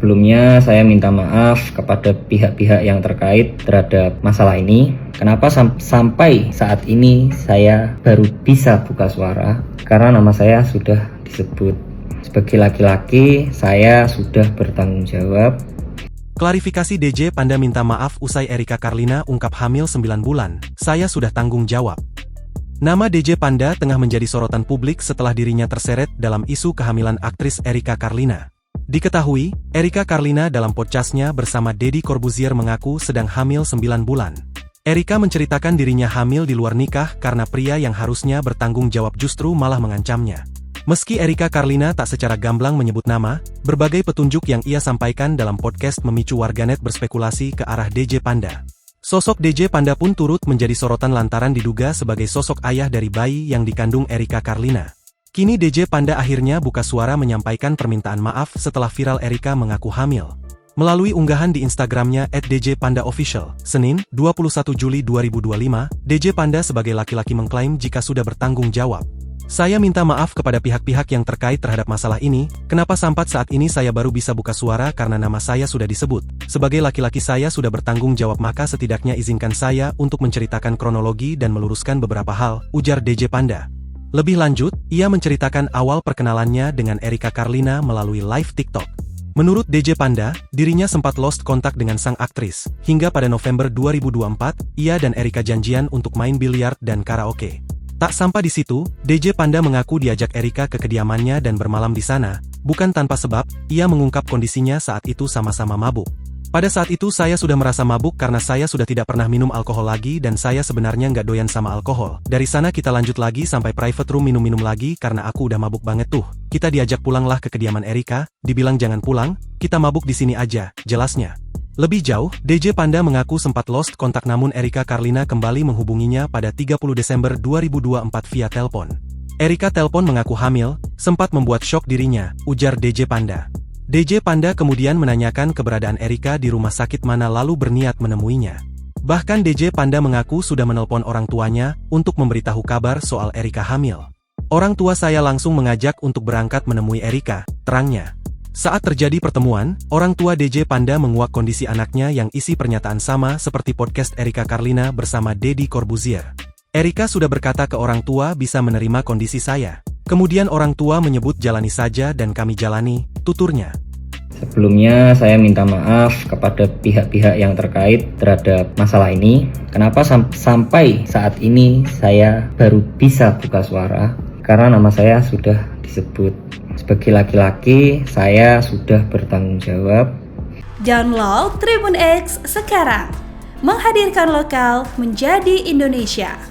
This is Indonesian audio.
Sebelumnya saya minta maaf kepada pihak-pihak yang terkait terhadap masalah ini. Kenapa sampai saat ini saya baru bisa buka suara? Karena nama saya sudah disebut. Sebagai laki-laki, saya sudah bertanggung jawab. Klarifikasi DJ Panda minta maaf usai Erika Carlina ungkap hamil 9 bulan. Saya sudah tanggung jawab. Nama DJ Panda tengah menjadi sorotan publik setelah dirinya terseret dalam isu kehamilan aktris Erika Carlina. Diketahui, Erika Carlina dalam podcastnya bersama Deddy Corbuzier mengaku sedang hamil 9 bulan. Erika menceritakan dirinya hamil di luar nikah karena pria yang harusnya bertanggung jawab justru malah mengancamnya. Meski Erika Carlina tak secara gamblang menyebut nama, berbagai petunjuk yang ia sampaikan dalam podcast memicu warganet berspekulasi ke arah DJ Panda. Sosok DJ Panda pun turut menjadi sorotan lantaran diduga sebagai sosok ayah dari bayi yang dikandung Erika Carlina. Kini DJ Panda akhirnya buka suara menyampaikan permintaan maaf setelah viral Erika mengaku hamil. Melalui unggahan di Instagramnya @djpandaofficial, Senin, 21 Juli 2025, DJ Panda sebagai laki-laki mengklaim jika sudah bertanggung jawab. Saya minta maaf kepada pihak-pihak yang terkait terhadap masalah ini, kenapa sampai saat ini saya baru bisa buka suara karena nama saya sudah disebut. Sebagai laki-laki saya sudah bertanggung jawab maka setidaknya izinkan saya untuk menceritakan kronologi dan meluruskan beberapa hal, ujar DJ Panda. Lebih lanjut, ia menceritakan awal perkenalannya dengan Erika Carlina melalui live TikTok. Menurut DJ Panda, dirinya sempat lost kontak dengan sang aktris, hingga pada November 2024, ia dan Erika janjian untuk main biliar dan karaoke. Tak sampai di situ, DJ Panda mengaku diajak Erika ke kediamannya dan bermalam di sana, bukan tanpa sebab, ia mengungkap kondisinya saat itu sama-sama mabuk. Pada saat itu saya sudah merasa mabuk karena saya sudah tidak pernah minum alkohol lagi dan saya sebenarnya nggak doyan sama alkohol. Dari sana kita lanjut lagi sampai private room minum-minum lagi karena aku udah mabuk banget tuh. Kita diajak pulanglah ke kediaman Erika, dibilang jangan pulang, kita mabuk di sini aja, jelasnya. Lebih jauh, DJ Panda mengaku sempat lost kontak namun Erika Carlina kembali menghubunginya pada 30 Desember 2024 via telepon. Erika telepon mengaku hamil, sempat membuat shock dirinya, ujar DJ Panda. DJ Panda kemudian menanyakan keberadaan Erika di rumah sakit mana lalu berniat menemuinya. Bahkan DJ Panda mengaku sudah menelpon orang tuanya untuk memberitahu kabar soal Erika hamil. Orang tua saya langsung mengajak untuk berangkat menemui Erika, terangnya. Saat terjadi pertemuan, orang tua DJ Panda menguak kondisi anaknya yang isi pernyataan sama seperti podcast Erika Carlina bersama Deddy Corbuzier. Erika sudah berkata ke orang tua bisa menerima kondisi saya. Kemudian orang tua menyebut jalani saja dan kami jalani, tuturnya. Sebelumnya saya minta maaf kepada pihak-pihak yang terkait terhadap masalah ini. Kenapa sampai saat ini saya baru bisa buka suara? Karena nama saya sudah disebut. Sebagai laki-laki, saya sudah bertanggung jawab. Download Tribun X sekarang. Menghadirkan lokal menjadi Indonesia.